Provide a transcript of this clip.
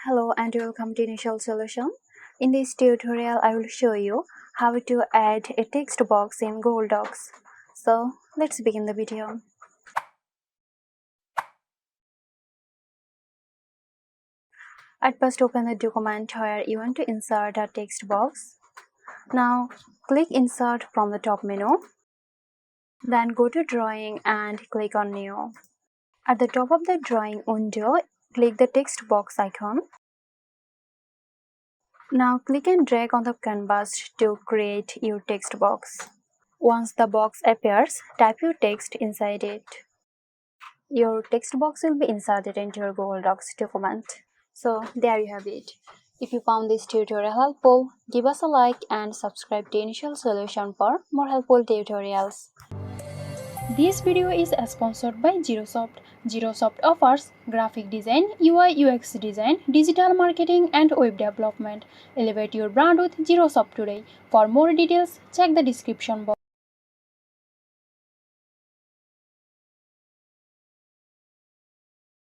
Hello and welcome to Initial Solution. In this tutorial, I will show you how to add a text box in Google Docs. So let's begin the video. At first, open the document where you want to insert a text box. Now click Insert from the top menu. Then go to Drawing and click on New. At the top of the drawing window, click the text box icon. Now click and drag on the canvas to create your text box. Once the box appears, type your text inside it. Your text box will be inserted into your Google Docs document. So there you have it. If you found this tutorial helpful, give us a like and subscribe to Initial Solution for more helpful tutorials. This video is sponsored by Zerosoft. Zerosoft offers graphic design, UI UX design, digital marketing and web development. Elevate your brand with Zerosoft today. For more details, check the description box.